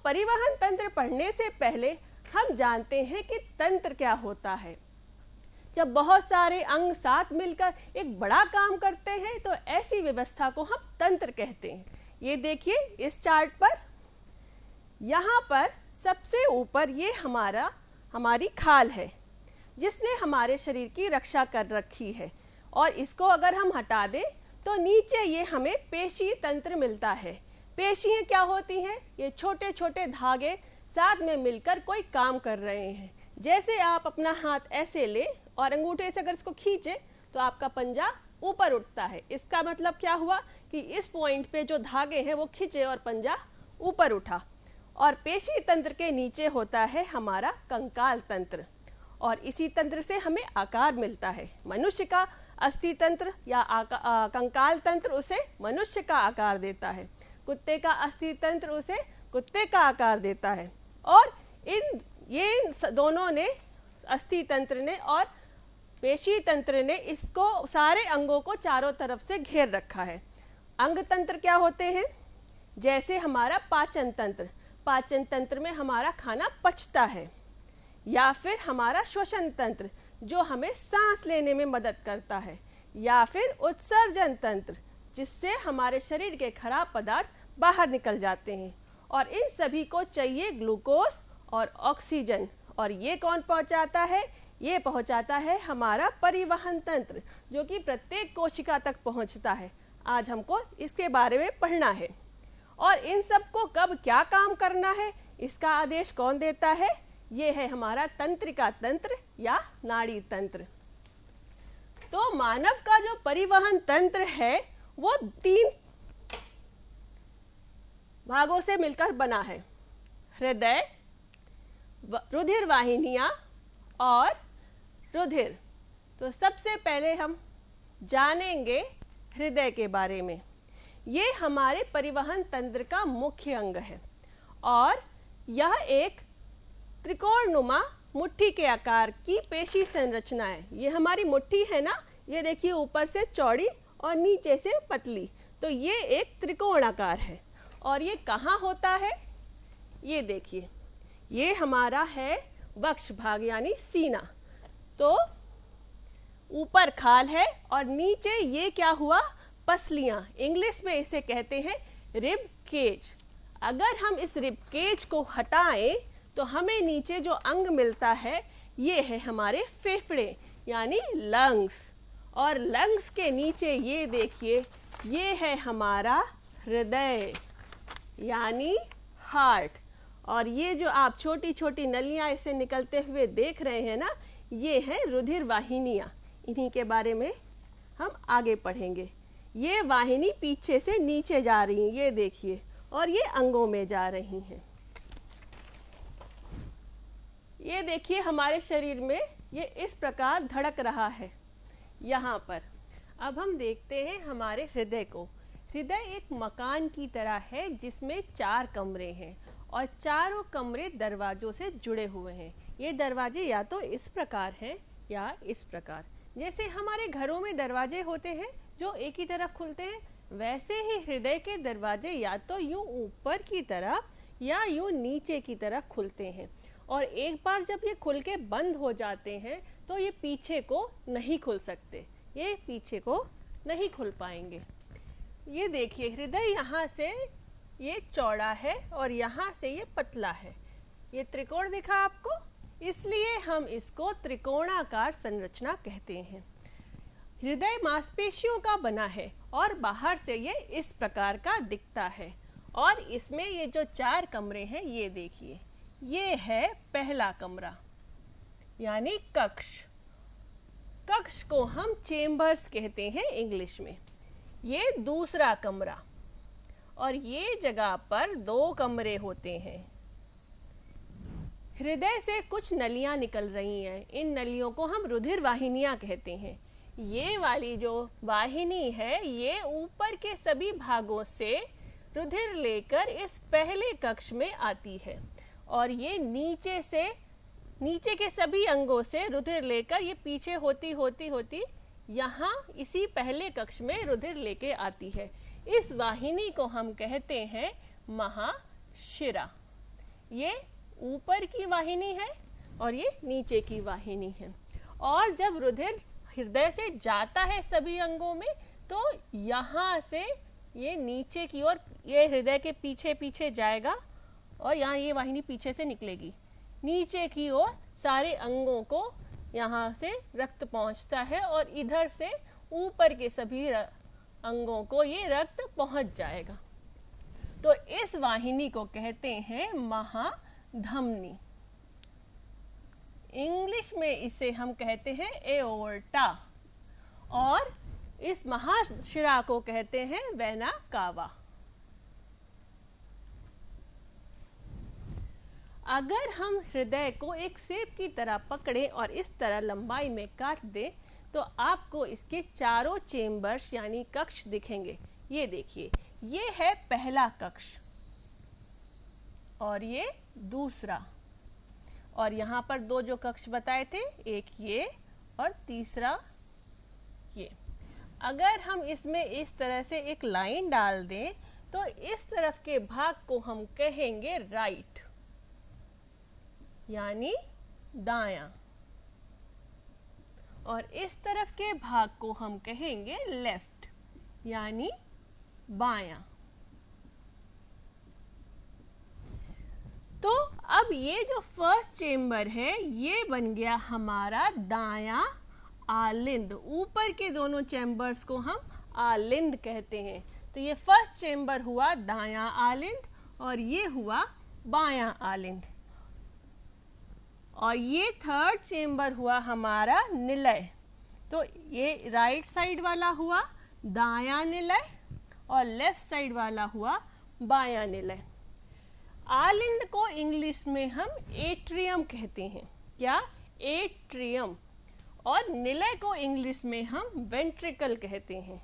परिवहन तंत्र पढ़ने से पहले हम जानते हैं कि तंत्र क्या होता है। जब बहुत सारे अंग साथ मिलकर एक बड़ा काम करते हैं तो ऐसी व्यवस्था को हम तंत्र कहते हैं। ये देखिए इस चार्ट पर, यहाँ पर सबसे ऊपर ये हमारी खाल है जिसने हमारे शरीर की रक्षा कर रखी है, और इसको अगर हम हटा दें तो नीचे ये हमें पेशी तंत्र मिलता है। पेशियां क्या होती हैं? ये छोटे छोटे धागे साथ में मिलकर कोई काम कर रहे हैं। जैसे आप अपना हाथ ऐसे ले और अंगूठे से अगर इसको खींचे तो आपका पंजा ऊपर उठता है। इसका मतलब क्या हुआ कि इस पॉइंट पे जो धागे हैं वो खींचे और पंजा ऊपर उठा। और पेशी तंत्र के नीचे होता है हमारा कंकाल तंत्र, और इसी तंत्र से हमें आकार मिलता है। मनुष्य का अस्थि तंत्र या कंकाल तंत्र उसे मनुष्य का आकार देता है, कुत्ते का अस्थि तंत्र उसे कुत्ते का आकार देता है। और इन दोनों ने, अस्थि तंत्र ने और पेशी तंत्र ने, इसको सारे अंगों को चारों तरफ से घेर रखा है। अंग तंत्र क्या होते हैं? जैसे हमारा पाचन तंत्र, पाचन तंत्र में हमारा खाना पचता है, या फिर हमारा श्वसन तंत्र जो हमें सांस लेने में मदद करता है, या फिर उत्सर्जन तंत्र जिससे हमारे शरीर के खराब पदार्थ बाहर निकल जाते हैं। और इन सभी को चाहिए ग्लूकोज और ऑक्सीजन, और ये कौन पहुंचाता है? ये पहुंचाता है हमारा परिवहन तंत्र जो कि प्रत्येक कोशिका तक पहुंचता है। आज हमको इसके बारे में पढ़ना है। और इन सब को कब क्या काम करना है इसका आदेश कौन देता है? ये है हमारा तंत्रिका तंत्र या नाड़ी तंत्र। तो मानव का जो परिवहन तंत्र है वो 3 भागों से मिलकर बना है: हृदय, रुधिर वाहिनियां और रुधिर। तो सबसे पहले हम जानेंगे हृदय के बारे में। ये हमारे परिवहन तंत्र का मुख्य अंग है, और यह एक त्रिकोणनुमा मुट्ठी के आकार की पेशी संरचना है। ये हमारी मुट्ठी है ना, ये देखिए ऊपर से चौड़ी और नीचे से पतली, तो ये एक त्रिकोणाकार है। और ये कहाँ होता है? ये देखिए, ये हमारा है वक्ष भाग यानी सीना। तो ऊपर खाल है और नीचे ये क्या हुआ? पसलियां। इंग्लिश में इसे कहते हैं रिब केज। अगर हम इस रिब केज को हटाएं तो हमें नीचे जो अंग मिलता है ये है हमारे फेफड़े यानी लंग्स, और लंग्स के नीचे ये देखिए, ये है हमारा हृदय यानी हार्ट। और ये जो आप छोटी छोटी नलियां इसे निकलते हुए देख रहे हैं ना, ये है रुधिर वाहिनियां। इन्हीं के बारे में हम आगे पढ़ेंगे। ये वाहिनी पीछे से नीचे जा रही हैं, ये देखिए, और ये अंगों में जा रही हैं। ये देखिए हमारे शरीर में ये इस प्रकार धड़क रहा है यहाँ पर। अब हम देखते हैं हमारे हृदय को। हृदय एक मकान की तरह है जिसमें 4 कमरे हैं, और चारों कमरे दरवाजों से जुड़े हुए हैं। ये दरवाजे या तो इस प्रकार हैं या इस प्रकार। जैसे हमारे घरों में दरवाजे होते हैं जो एक ही तरफ खुलते हैं, वैसे ही हृदय के दरवाजे या तो यूं ऊपर की तरफ या यूं नीचे की तरफ खुलते हैं। और एक बार जब ये खुल के बंद हो जाते हैं तो ये पीछे को नहीं खुल सकते, ये पीछे को नहीं खुल पाएंगे। ये देखिए, हृदय यहाँ से ये चौड़ा है और यहाँ से ये पतला है। ये त्रिकोण दिखा आपको, इसलिए हम इसको त्रिकोणाकार संरचना कहते हैं। हृदय मांसपेशियों का बना है और बाहर से ये इस प्रकार का दिखता है। और इसमें ये जो 4 कमरे हैं, ये देखिए, ये है पहला कमरा यानी कक्ष। कक्ष को हम चेम्बर्स कहते हैं इंग्लिश में। ये दूसरा कमरा, और ये जगह पर 2 कमरे होते हैं। हृदय से कुछ नलियां निकल रही हैं, इन नलियों को हम रुधिर वाहिनियां कहते हैं। ये वाली जो वाहिनी है ये ऊपर के सभी भागों से रुधिर लेकर इस पहले कक्ष में आती है, और ये नीचे के सभी अंगों से रुधिर लेकर ये पीछे होती होती होती यहाँ इसी पहले कक्ष में रुधिर लेके आती है। इस वाहिनी को हम कहते हैं महाशिरा। ये ऊपर की वाहिनी है और ये नीचे की वाहिनी है। और जब रुधिर हृदय से जाता है सभी अंगों में, तो यहाँ से ये नीचे की ओर, ये हृदय के पीछे पीछे जाएगा और यहाँ ये वाहिनी पीछे से निकलेगी, नीचे की ओर सारे अंगों को यहाँ से रक्त पहुँचता है और इधर से ऊपर के सभी अंगों को ये रक्त पहुँच जाएगा। तो इस वाहिनी को कहते हैं महाधमनी। इंग्लिश में इसे हम कहते हैं एओर्टा और इस महाशिरा को कहते हैं वेना कावा। अगर हम हृदय को एक सेब की तरह पकड़ें और इस तरह लंबाई में काट दें, तो आपको इसके चारों चेम्बर्स यानी कक्ष दिखेंगे। ये देखिए, ये है पहला कक्ष और ये दूसरा, और यहाँ पर दो जो कक्ष बताए थे, एक ये और तीसरा ये। अगर हम इसमें इस तरह से एक लाइन डाल दें, तो इस तरफ के भाग को हम कहेंगे राइट यानी दायां, और इस तरफ के भाग को हम कहेंगे लेफ्ट यानी बायां। तो अब ये जो फर्स्ट चेम्बर है, ये बन गया हमारा दायां आलिंद। ऊपर के दोनों चैम्बर्स को हम आलिंद कहते हैं। तो ये फर्स्ट चेम्बर हुआ दायां आलिंद और ये हुआ बायां आलिंद, और ये थर्ड चेम्बर हुआ हमारा निलय। तो ये राइट साइड वाला हुआ दायां निलय और लेफ्ट साइड वाला हुआ बायां निलय। आलिंद को इंग्लिश में हम एट्रियम कहते हैं। क्या? एट्रियम। और निलय को इंग्लिश में हम वेंट्रिकल कहते हैं।